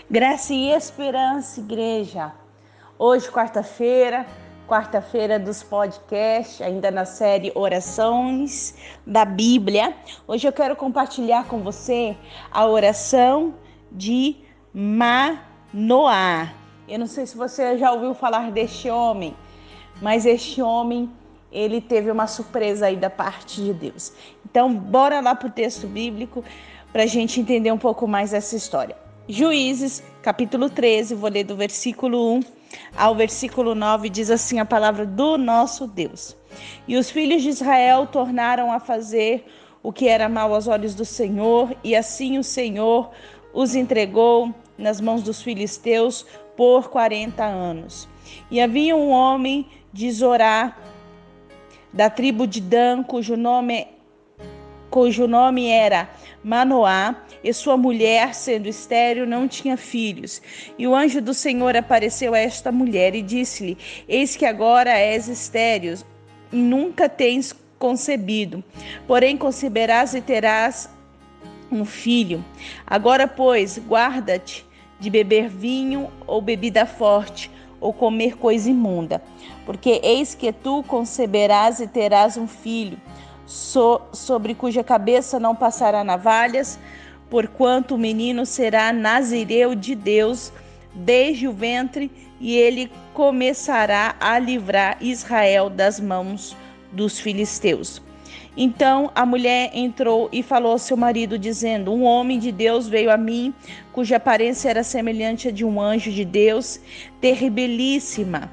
Graça e esperança, igreja. Hoje, quarta-feira dos podcasts, ainda na série Orações da Bíblia. Hoje eu quero compartilhar com você a oração de Manoá. Eu não sei se você já ouviu falar deste homem, mas este homem, ele teve uma surpresa aí da parte de Deus. Então, bora lá para o texto bíblico para a gente entender um pouco mais essa história. Juízes, capítulo 13, vou ler do versículo 1 ao versículo 9, diz assim a palavra do nosso Deus. E os filhos de Israel tornaram a fazer o que era mal aos olhos do Senhor, e assim o Senhor os entregou nas mãos dos filisteus por 40 anos. E havia um homem de Zorá, da tribo de Dan, cujo nome era Manoá, e sua mulher, sendo estéril, não tinha filhos. E o anjo do Senhor apareceu a esta mulher e disse-lhe: Eis que agora és estéril, e nunca tens concebido. Porém conceberás e terás um filho. Agora, pois, guarda-te de beber vinho ou bebida forte, ou comer coisa imunda. Porque eis que tu conceberás e terás um filho, sobre cuja cabeça não passará navalhas, porquanto o menino será nazireu de Deus desde o ventre, e ele começará a livrar Israel das mãos dos filisteus. Então a mulher entrou e falou ao seu marido, dizendo: Um homem de Deus veio a mim, cuja aparência era semelhante a de um anjo de Deus, terribilíssima.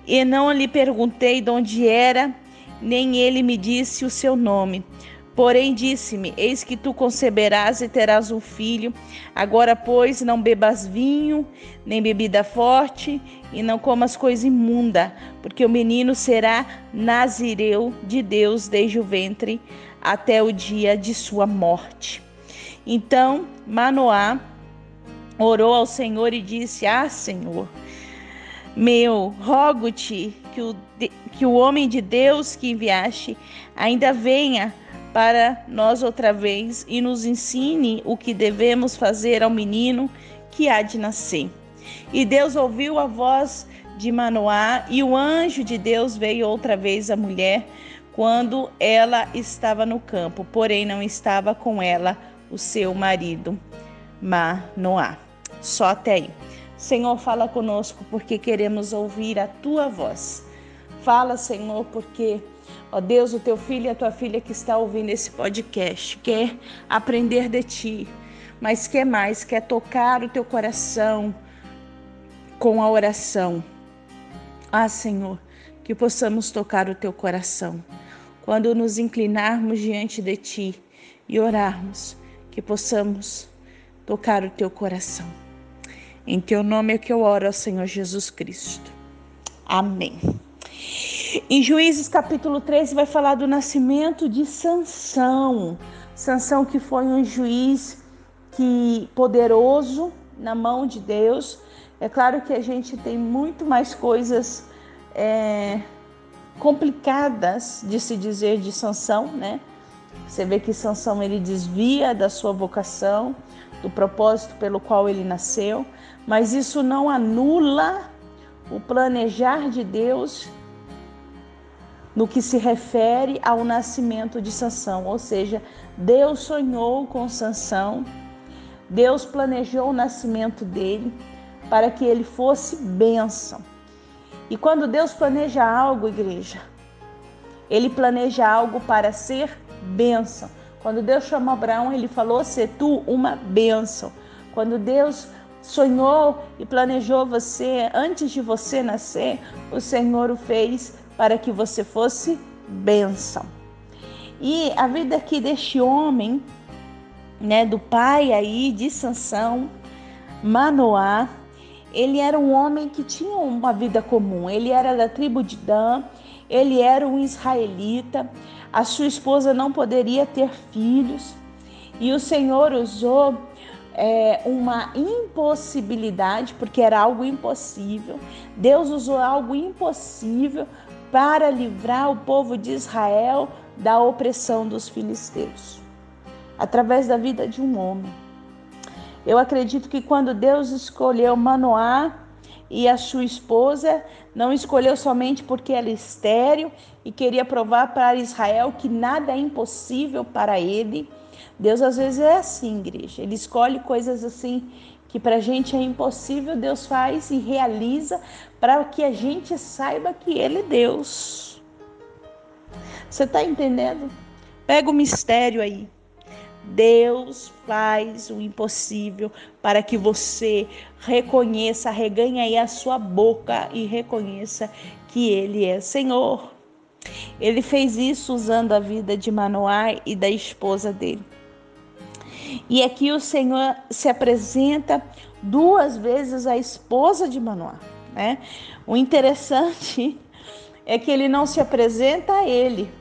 E não lhe perguntei de onde era, nem ele me disse o seu nome. Porém disse-me: Eis que tu conceberás e terás um filho. Agora, pois, não bebas vinho, nem bebida forte, e não comas coisa imunda, porque o menino será nazireu de Deus desde o ventre até o dia de sua morte. Então Manoá orou ao Senhor e disse: Senhor meu, rogo-te que o homem de Deus que enviaste ainda venha para nós outra vez e nos ensine o que devemos fazer ao menino que há de nascer. E Deus ouviu a voz de Manoá, e o anjo de Deus veio outra vez à mulher quando ela estava no campo, porém não estava com ela o seu marido Manoá. Só até aí. Senhor, fala conosco, porque queremos ouvir a tua voz. Fala, Senhor, porque, ó Deus, o teu filho e a tua filha que está ouvindo esse podcast quer aprender de ti, mas quer mais, quer tocar o teu coração com a oração. Senhor, que possamos tocar o teu coração quando nos inclinarmos diante de ti e orarmos, que possamos tocar o teu coração. Em teu nome é que eu oro, Senhor Jesus Cristo. Amém. Em Juízes capítulo 13 vai falar do nascimento de Sansão. Sansão, que foi um juiz poderoso na mão de Deus. É claro que a gente tem muito mais coisas complicadas de se dizer de Sansão, né? Você vê que Sansão, ele desvia da sua vocação, do propósito pelo qual ele nasceu, mas isso não anula o planejar de Deus no que se refere ao nascimento de Sansão. Ou seja, Deus sonhou com Sansão, Deus planejou o nascimento dele para que ele fosse bênção. E quando Deus planeja algo, igreja, ele planeja algo para ser bênção. Quando Deus chamou Abraão, ele falou: "Se tu uma bênção". Quando Deus sonhou e planejou você antes de você nascer, o Senhor o fez para que você fosse bênção. E a vida aqui deste homem, né, do pai aí de Sansão, Manoá, ele era um homem que tinha uma vida comum. Ele era da tribo de Dan, ele era um israelita. A sua esposa não poderia ter filhos, e o Senhor usou uma impossibilidade, porque era algo impossível. Deus usou algo impossível para livrar o povo de Israel da opressão dos filisteus, através da vida de um homem. Eu acredito que quando Deus escolheu Manoá e a sua esposa, não escolheu somente porque ela é estéril e queria provar para Israel que nada é impossível para ele. Deus às vezes é assim, igreja. Ele escolhe coisas assim que para a gente é impossível, Deus faz e realiza para que a gente saiba que Ele é Deus. Você está entendendo? Pega o mistério aí. Deus faz o impossível para que você reconheça, reganhe aí a sua boca e reconheça que Ele é Senhor. Ele fez isso usando a vida de Manoá e da esposa dele. E aqui o Senhor se apresenta 2 vezes à esposa de Manoá, né? O interessante é que ele não se apresenta a ele,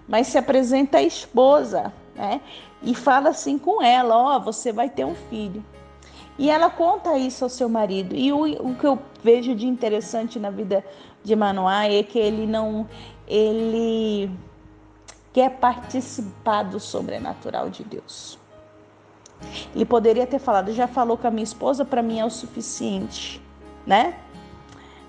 mas se apresenta à esposa, né? E fala assim com ela, ó, você vai ter um filho. E ela conta isso ao seu marido. E o que eu vejo de interessante na vida de Manoá é que ele quer participar do sobrenatural de Deus. Ele poderia ter falado, já falou com a minha esposa, para mim é o suficiente, né?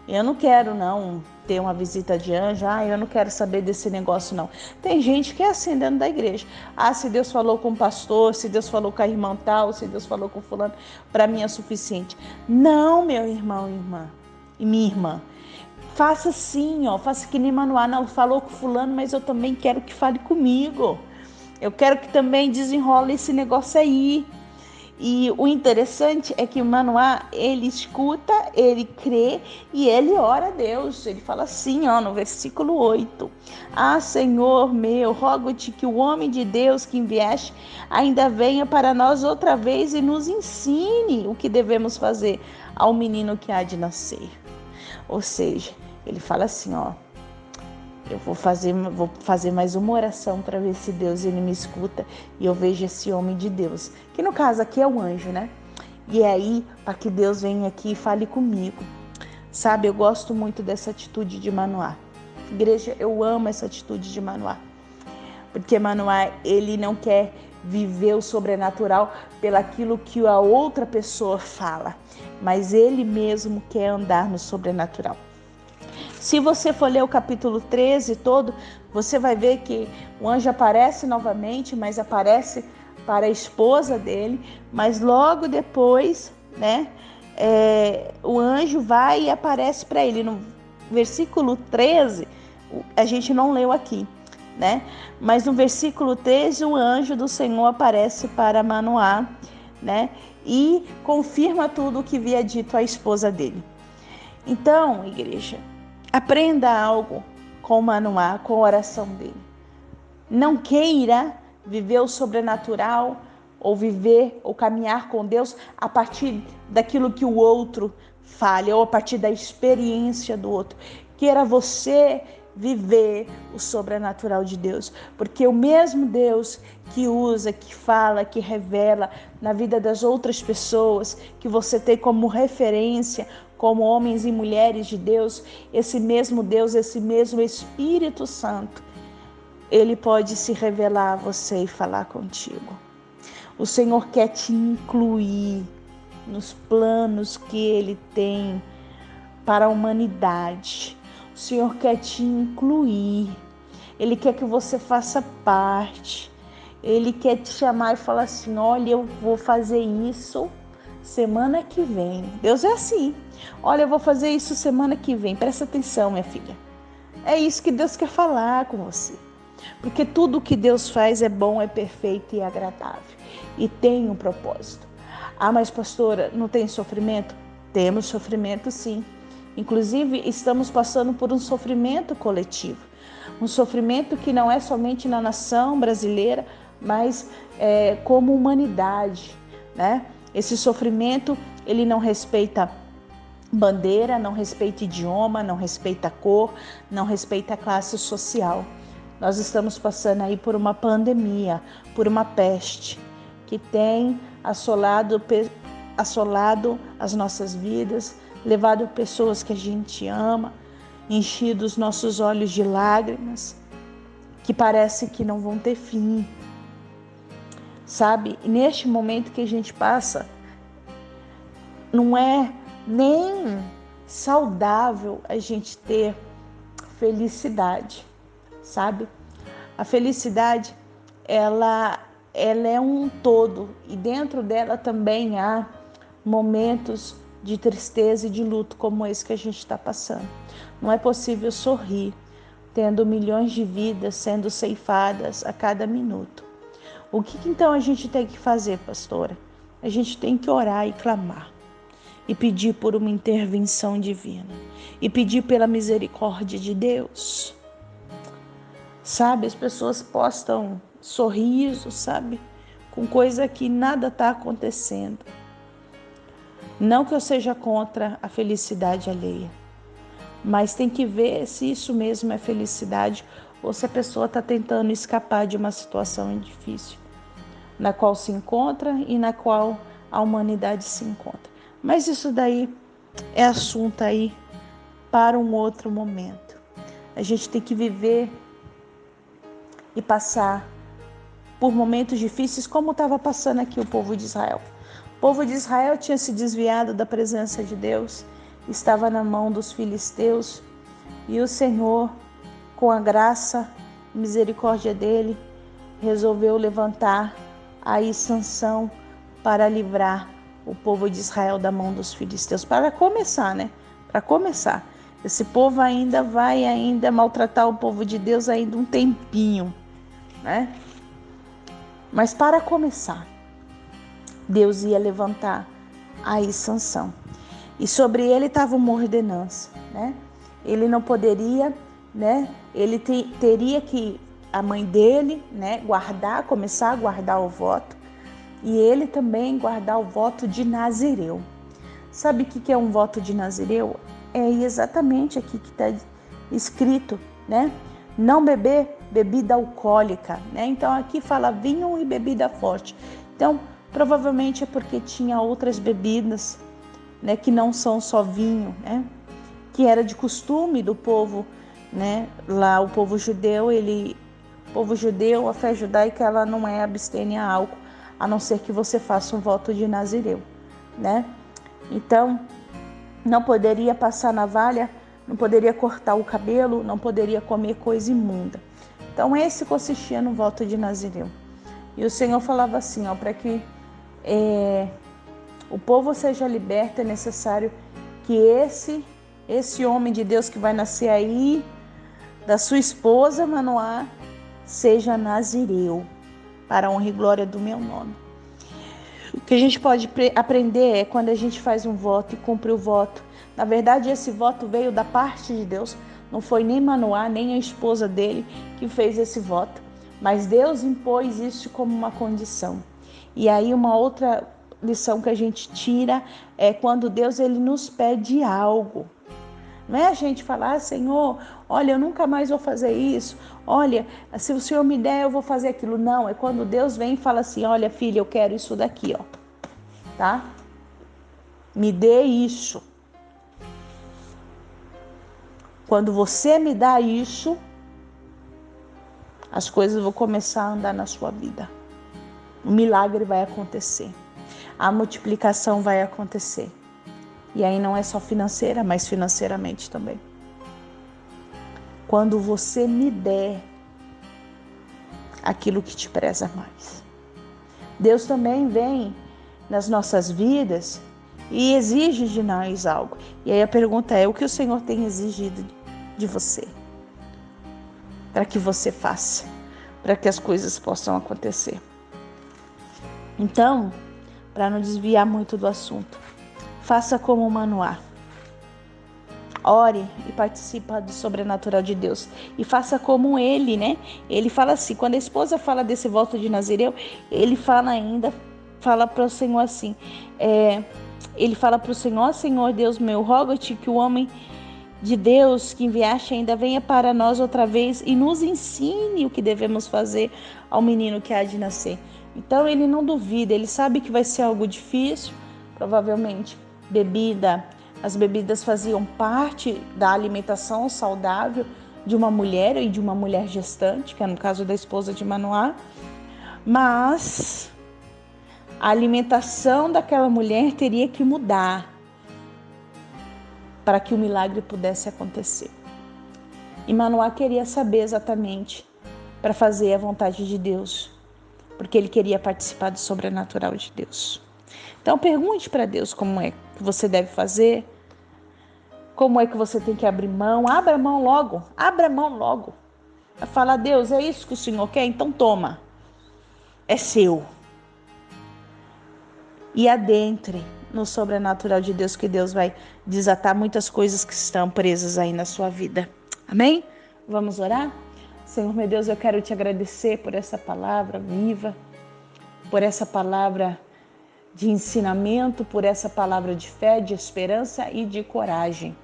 Eu não quero não ter uma visita de anjo, eu não quero saber desse negócio não. Tem gente que é assim dentro da igreja. Se Deus falou com o pastor, se Deus falou com a irmã tal, se Deus falou com fulano, para mim é suficiente. Não, meu irmão e irmã, e minha irmã. Faça assim, faça que nem Manoá, não falou com fulano, mas eu também quero que fale comigo. Eu quero que também desenrole esse negócio aí. E o interessante é que Manoá, ele escuta, ele crê e ele ora a Deus. Ele fala assim, no versículo 8. Senhor meu, rogo-te que o homem de Deus que enviaste ainda venha para nós outra vez e nos ensine o que devemos fazer ao menino que há de nascer. Ou seja, ele fala assim, eu vou fazer mais uma oração para ver se Deus ele me escuta e eu vejo esse homem de Deus, que no caso aqui é o anjo, né? E é aí para que Deus venha aqui e fale comigo. Sabe, eu gosto muito dessa atitude de Manoá. Igreja, eu amo essa atitude de Manoá. Porque Manoá, ele não quer viver o sobrenatural pelaquilo que a outra pessoa fala, mas ele mesmo quer andar no sobrenatural. Se você for ler o capítulo 13 todo, você vai ver que o anjo aparece novamente, mas aparece para a esposa dele, mas logo depois, né, o anjo vai e aparece para ele. No versículo 13, a gente não leu aqui, né? Mas no versículo 13, o anjo do Senhor aparece para Manoá, né? E confirma tudo o que havia dito à esposa dele. Então, igreja, aprenda algo com Manoá, com a oração dele. Não queira viver o sobrenatural ou viver ou caminhar com Deus a partir daquilo que o outro fale ou a partir da experiência do outro. Queira você viver o sobrenatural de Deus, porque o mesmo Deus que usa, que fala, que revela na vida das outras pessoas, que você tem como referência, como homens e mulheres de Deus, esse mesmo Deus, esse mesmo Espírito Santo, ele pode se revelar a você e falar contigo. O Senhor quer te incluir nos planos que Ele tem para a humanidade. O Senhor quer te incluir. Ele quer que você faça parte. Ele quer te chamar e falar assim, olha, eu vou fazer isso semana que vem. Deus é assim. Olha, eu vou fazer isso semana que vem. Presta atenção, minha filha. É isso que Deus quer falar com você. Porque tudo que Deus faz é bom, é perfeito e é agradável. E tem um propósito. Mas pastora, não tem sofrimento? Temos sofrimento sim. Inclusive, estamos passando por um sofrimento coletivo. Um sofrimento que não é somente na nação brasileira, mas como humanidade, né? Esse sofrimento, ele não respeita bandeira, não respeita idioma, não respeita cor, não respeita classe social. Nós estamos passando aí por uma pandemia, por uma peste que tem assolado as nossas vidas, levado pessoas que a gente ama, enchido os nossos olhos de lágrimas, que parece que não vão ter fim. Sabe, neste momento que a gente passa, não é nem saudável a gente ter felicidade, sabe? A felicidade, ela é um todo, e dentro dela também há momentos de tristeza e de luto como esse que a gente está passando. Não é possível sorrir tendo milhões de vidas sendo ceifadas a cada minuto. O que então a gente tem que fazer, pastora? A gente tem que orar e clamar e pedir por uma intervenção divina e pedir pela misericórdia de Deus. Sabe, as pessoas postam sorrisos, sabe, com coisa que nada está acontecendo. Não que eu seja contra a felicidade alheia, mas tem que ver se isso mesmo é felicidade ou se a pessoa está tentando escapar de uma situação difícil na qual se encontra e na qual a humanidade se encontra. Mas isso daí é assunto aí para um outro momento. A gente tem que viver e passar por momentos difíceis como estava passando aqui o povo de Israel. O povo de Israel tinha se desviado da presença de Deus, estava na mão dos filisteus, e o Senhor, com a graça e misericórdia dele, resolveu levantar aí Sansão para livrar o povo de Israel da mão dos filisteus. Para começar, né? Para começar. Esse povo vai maltratar o povo de Deus ainda um tempinho, né? Mas para começar, Deus ia levantar aí Sansão. E sobre ele estava uma ordenança, né? Ele não poderia, né? Ele teria que, a mãe dele, né, começar a guardar o voto, e ele também guardar o voto de Nazireu. Sabe o que é um voto de Nazireu? É exatamente aqui que está escrito, né? Não beber bebida alcoólica, né? Então aqui fala vinho e bebida forte. Então provavelmente é porque tinha outras bebidas, né, que não são só vinho, né? Que era de costume do povo, né? Lá o povo judeu, a fé judaica, ela não é abstêmia a álcool, a não ser que você faça um voto de Nazireu, né? Então, não poderia passar navalha, não poderia cortar o cabelo, não poderia comer coisa imunda. Então, esse consistia no voto de Nazireu. E o Senhor falava assim, ó, para que o povo seja liberto, é necessário que esse homem de Deus que vai nascer aí, da sua esposa Manoá, seja Nazireu, para a honra e glória do meu nome. O que a gente pode aprender é quando a gente faz um voto e cumpre o voto. Na verdade, esse voto veio da parte de Deus. Não foi nem Manoá, nem a esposa dele que fez esse voto. Mas Deus impôs isso como uma condição. E aí uma outra lição que a gente tira é quando Deus ele nos pede algo. Não é a gente falar, Senhor, olha, eu nunca mais vou fazer isso. Olha, se o Senhor me der, eu vou fazer aquilo. Não, é quando Deus vem e fala assim, olha, filha, eu quero isso daqui, ó. Tá? Me dê isso. Quando você me dá isso, as coisas vão começar a andar na sua vida. O milagre vai acontecer. A multiplicação vai acontecer. E aí não é só financeira, mas financeiramente também. Quando você me der aquilo que te preza mais. Deus também vem nas nossas vidas e exige de nós algo. E aí a pergunta é, o que o Senhor tem exigido de você? Para que você faça, para que as coisas possam acontecer. Então, para não desviar muito do assunto, faça como Manoá. Ore e participe do sobrenatural de Deus. E faça como ele, né? Ele fala assim, quando a esposa fala desse voto de Nazireu, ele fala para o Senhor assim, ele fala para o Senhor, Senhor Deus meu, rogo-te que o homem de Deus que enviaste ainda venha para nós outra vez e nos ensine o que devemos fazer ao menino que há de nascer. Então ele não duvida, ele sabe que vai ser algo difícil, provavelmente as bebidas faziam parte da alimentação saudável de uma mulher e de uma mulher gestante, que é no caso da esposa de Manoá, mas A alimentação daquela mulher teria que mudar para que o milagre pudesse acontecer. E Manoá queria saber exatamente para fazer a vontade de Deus, porque ele queria participar do sobrenatural de Deus. Então pergunte para Deus como é que você deve fazer, como é que você tem que abrir mão. Abra mão logo. Vai falar: Deus, é isso que o Senhor quer? Então toma, é seu. E adentre no sobrenatural de Deus, que Deus vai desatar muitas coisas que estão presas aí na sua vida. Amém? Vamos orar? Senhor meu Deus, eu quero te agradecer por essa palavra viva, por essa palavra de ensinamento, por essa palavra de fé, de esperança e de coragem.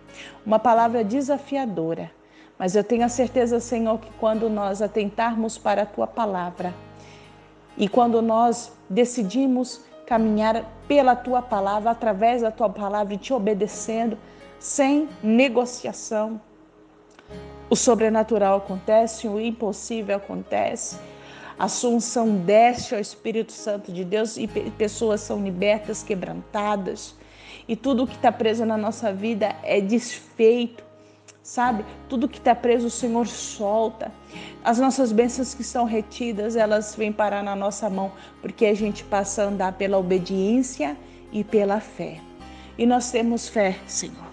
Uma palavra desafiadora, mas eu tenho a certeza, Senhor, que quando nós atentarmos para a Tua palavra e quando nós decidimos caminhar pela Tua palavra, através da Tua palavra e te obedecendo, sem negociação, o sobrenatural acontece, o impossível acontece. A unção desce ao Espírito Santo de Deus e pessoas são libertas, quebrantadas. E tudo que está preso na nossa vida é desfeito, sabe? Tudo que está preso o Senhor solta. As nossas bênçãos que estão retidas, elas vêm parar na nossa mão, porque a gente passa a andar pela obediência e pela fé. E nós temos fé, Senhor,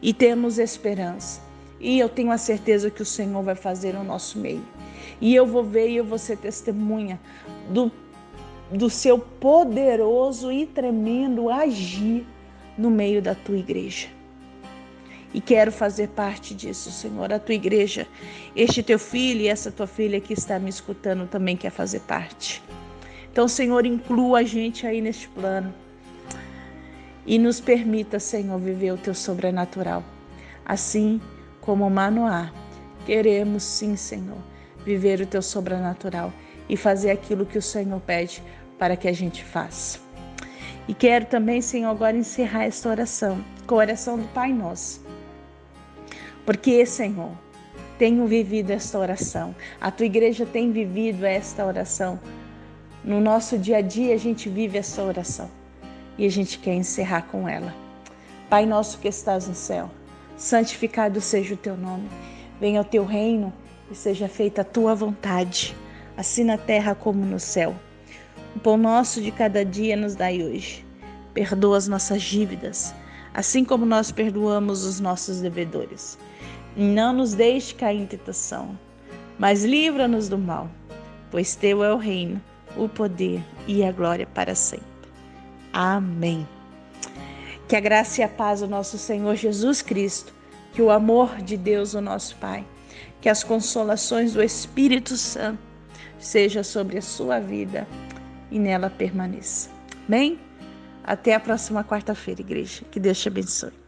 e temos esperança. E eu tenho a certeza que o Senhor vai fazer no nosso meio. E eu vou ver e eu vou ser testemunha do seu poderoso e tremendo agir no meio da tua igreja. E quero fazer parte disso, Senhor. A tua igreja, este teu filho e essa tua filha que está me escutando também quer fazer parte. Então, Senhor, inclua a gente aí neste plano. E nos permita, Senhor, viver o teu sobrenatural. Assim como Manoá, queremos sim, Senhor, viver o teu sobrenatural e fazer aquilo que o Senhor pede para que a gente faça. E quero também, Senhor, agora encerrar esta oração com a oração do Pai Nosso. Porque, Senhor, tenho vivido esta oração. A tua igreja tem vivido esta oração. No nosso dia a dia a gente vive essa oração. E a gente quer encerrar com ela. Pai nosso que estás no céu, santificado seja o teu nome. Venha o teu reino e seja feita a tua vontade, assim na terra como no céu. O pão nosso de cada dia nos dai hoje. Perdoa as nossas dívidas, assim como nós perdoamos os nossos devedores. Não nos deixe cair em tentação, mas livra-nos do mal, pois teu é o reino, o poder e a glória para sempre. Amém. Que a graça e a paz do nosso Senhor Jesus Cristo, que o amor de Deus, o nosso Pai, que as consolações do Espírito Santo seja sobre a sua vida e nela permaneça. Amém? Até a próxima quarta-feira, igreja. Que Deus te abençoe.